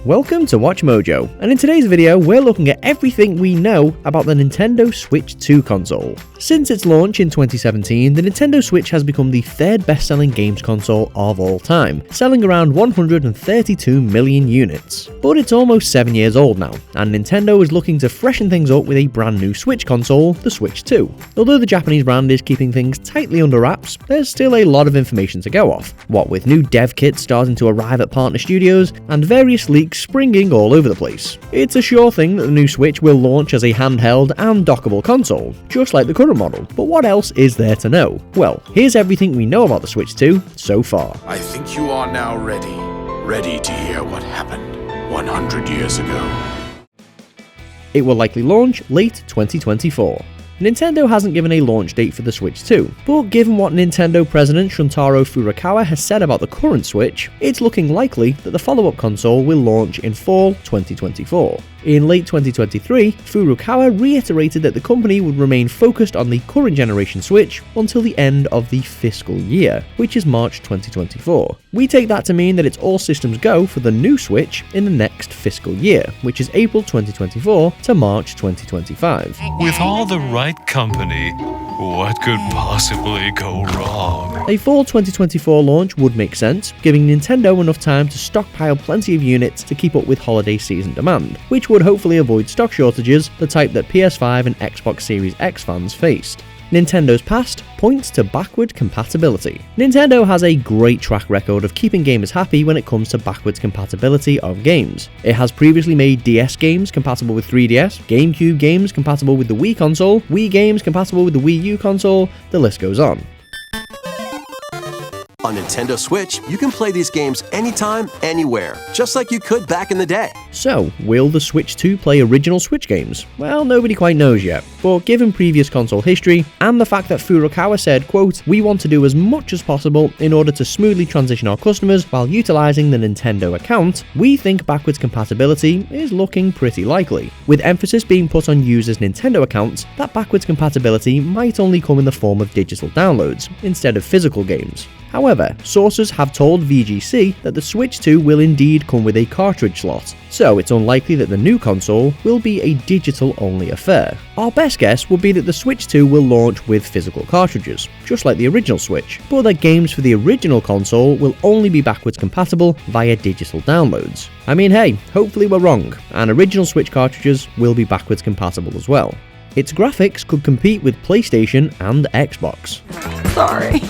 Welcome to WatchMojo, and in today's video we're looking at everything we know about the Nintendo Switch 2 console. Since its launch in 2017, the Nintendo Switch has become the third best-selling games console of all time, selling around 132 million units. But it's almost 7 years old now, and Nintendo is looking to freshen things up with a brand new Switch console, the Switch 2. Although the Japanese brand is keeping things tightly under wraps, there's still a lot of information to go off, what with new dev kits starting to arrive at partner studios, and various leaks springing all over the place. It's a sure thing that the new Switch will launch as a handheld and dockable console, just like the current model, but what else is there to know? Well, here's everything we know about the Switch 2 so far. I think you are now ready to hear what happened 100 years ago. It will likely launch late 2024. Nintendo hasn't given a launch date for the Switch 2, but given what Nintendo President Shuntaro Furukawa has said about the current Switch, it's looking likely that the follow-up console will launch in fall 2024. In late 2023, Furukawa reiterated that the company would remain focused on the current generation Switch until the end of the fiscal year, which is March 2024. We take that to mean that it's all systems go for the new Switch in the next fiscal year, which is April 2024 to March 2025. With all the right company, what could possibly go wrong? A fall 2024 launch would make sense, giving Nintendo enough time to stockpile plenty of units to keep up with holiday season demand, which would hopefully avoid stock shortages, the type that PS5 and Xbox Series X fans faced. Nintendo's past points to backward compatibility. Nintendo has a great track record of keeping gamers happy when it comes to backwards compatibility of games. It has previously made DS games compatible with 3DS, GameCube games compatible with the Wii console, Wii games compatible with the Wii U console, the list goes on. On Nintendo Switch, you can play these games anytime, anywhere, just like you could back in the day. So, will the Switch 2 play original Switch games? Well, nobody quite knows yet, but given previous console history, and the fact that Furukawa said, quote, "We want to do as much as possible in order to smoothly transition our customers while utilizing the Nintendo account, we think backwards compatibility is looking pretty likely. With emphasis being put on users' Nintendo accounts, that backwards compatibility might only come in the form of digital downloads, instead of physical games. However, sources have told VGC that the Switch 2 will indeed come with a cartridge slot, so it's unlikely that the new console will be a digital-only affair. Our best guess would be that the Switch 2 will launch with physical cartridges, just like the original Switch, but that games for the original console will only be backwards compatible via digital downloads. I mean, hey, hopefully we're wrong, and original Switch cartridges will be backwards compatible as well. Its graphics could compete with PlayStation and Xbox. Sorry.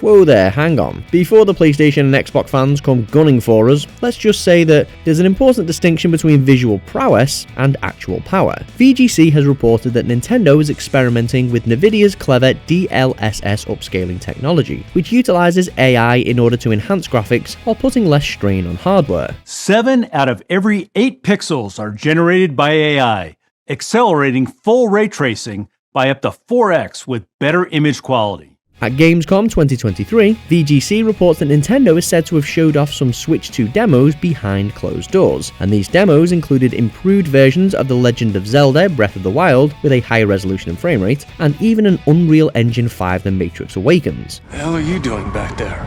Whoa there, hang on. Before the PlayStation and Xbox fans come gunning for us, let's just say that there's an important distinction between visual prowess and actual power. VGC has reported that Nintendo is experimenting with Nvidia's clever DLSS upscaling technology, which utilizes AI in order to enhance graphics while putting less strain on hardware. 7 out of every 8 pixels are generated by AI, accelerating full ray tracing by up to 4x with better image quality. At Gamescom 2023, VGC reports that Nintendo is said to have showed off some Switch 2 demos behind closed doors, and these demos included improved versions of The Legend of Zelda Breath of the Wild with a higher resolution and frame rate, and even an Unreal Engine 5 The Matrix Awakens. The hell are you doing back there?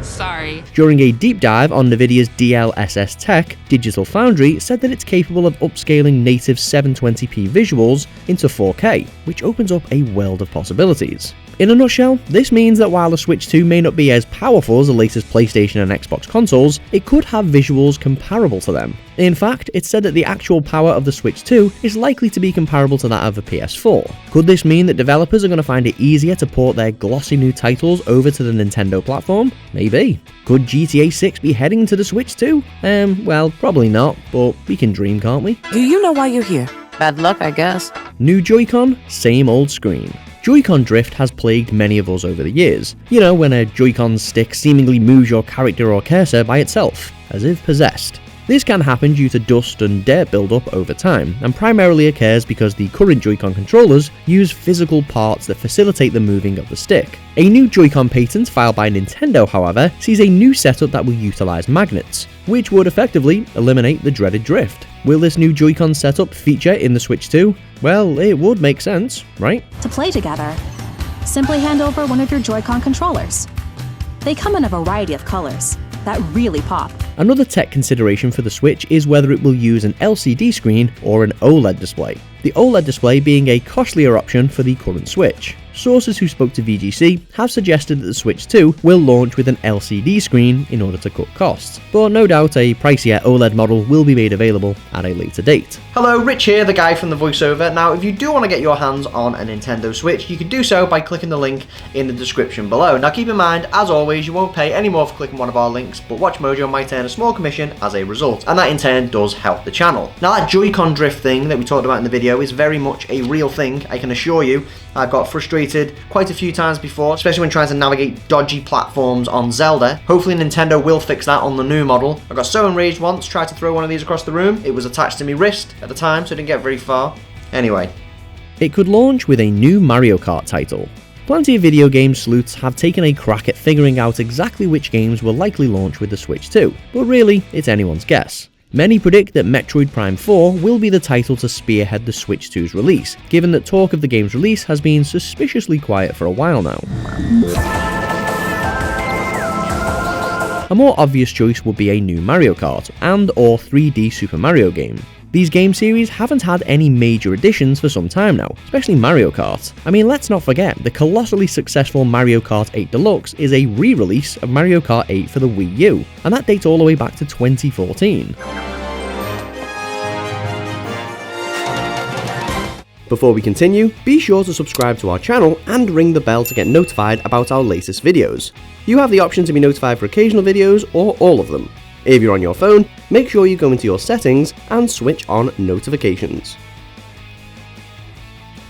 Sorry. During a deep dive on Nvidia's DLSS tech, Digital Foundry said that it's capable of upscaling native 720p visuals into 4K, which opens up a world of possibilities. In a nutshell, this means that while the Switch 2 may not be as powerful as the latest PlayStation and Xbox consoles, it could have visuals comparable to them. In fact, it's said that the actual power of the Switch 2 is likely to be comparable to that of the PS4. Could this mean that developers are going to find it easier to port their glossy new titles over to the Nintendo platform? Maybe. Could GTA 6 be heading to the Switch 2? Well, probably not, but we can dream, can't we? Do you know why you're here? Bad luck, I guess. New Joycon, same old screen. Joycon drift has plagued many of us over the years. You know, when a Joycon stick seemingly moves your character or cursor by itself, as if possessed. This can happen due to dust and dirt buildup over time, and primarily occurs because the current Joy-Con controllers use physical parts that facilitate the moving of the stick. A new Joy-Con patent filed by Nintendo, however, sees a new setup that will utilize magnets, which would effectively eliminate the dreaded drift. Will this new Joy-Con setup feature in the Switch 2? Well, it would make sense, right? To play together, simply hand over one of your Joy-Con controllers. They come in a variety of colors that really pop. Another tech consideration for the Switch is whether it will use an LCD screen or an OLED display, the OLED display being a costlier option for the current Switch. Sources who spoke to VGC have suggested that the Switch 2 will launch with an LCD screen in order to cut costs, but no doubt a pricier OLED model will be made available at a later date. Hello, Rich here, the guy from the voiceover. Now, if you do want to get your hands on a Nintendo Switch, you can do so by clicking the link in the description below. Now, keep in mind, as always, you won't pay any more for clicking one of our links, but WatchMojo might earn a small commission as a result, and that in turn does help the channel. Now, that Joycon drift thing that we talked about in the video is very much a real thing, I can assure you. I've got frustrated quite a few times before, especially when trying to navigate dodgy platforms on Zelda. Hopefully Nintendo will fix that on the new model. I got so enraged once, tried to throw one of these across the room. It was attached to my wrist at the time, so it didn't get very far. Anyway. It could launch with a new Mario Kart title. Plenty of video game sleuths have taken a crack at figuring out exactly which games will likely launch with the Switch 2, but really, it's anyone's guess. Many predict that Metroid Prime 4 will be the title to spearhead the Switch 2's release, given that talk of the game's release has been suspiciously quiet for a while now. A more obvious choice would be a new Mario Kart and or 3D Super Mario game. These game series haven't had any major additions for some time now, especially Mario Kart. I mean, let's not forget, the colossally successful Mario Kart 8 Deluxe is a re-release of Mario Kart 8 for the Wii U, and that dates all the way back to 2014. Before we continue, be sure to subscribe to our channel and ring the bell to get notified about our latest videos. You have the option to be notified for occasional videos or all of them. If you're on your phone, make sure you go into your settings and switch on notifications.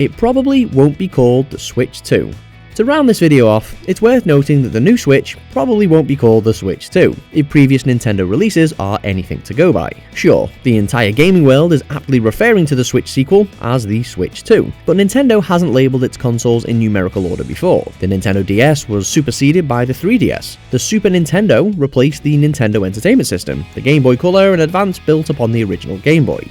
It probably won't be called the Switch 2. To round this video off, it's worth noting that the new Switch probably won't be called the Switch 2, if previous Nintendo releases are anything to go by. Sure, the entire gaming world is aptly referring to the Switch sequel as the Switch 2, but Nintendo hasn't labelled its consoles in numerical order before. The Nintendo DS was superseded by the 3DS. The Super Nintendo replaced the Nintendo Entertainment System. The Game Boy Color and Advance built upon the original Game Boy.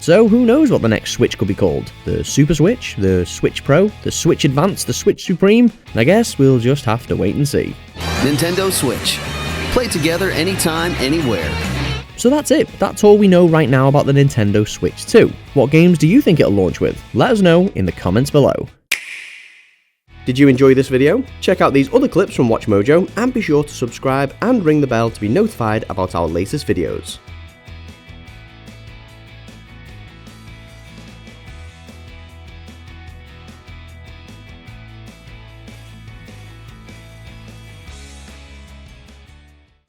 So who knows what the next Switch could be called? The Super Switch? The Switch Pro? The Switch Advance? The Switch Supreme? I guess we'll just have to wait and see. Nintendo Switch. Play together anytime, anywhere. So that's it. That's all we know right now about the Nintendo Switch 2. What games do you think it'll launch with? Let us know in the comments below. Did you enjoy this video? Check out these other clips from WatchMojo and be sure to subscribe and ring the bell to be notified about our latest videos.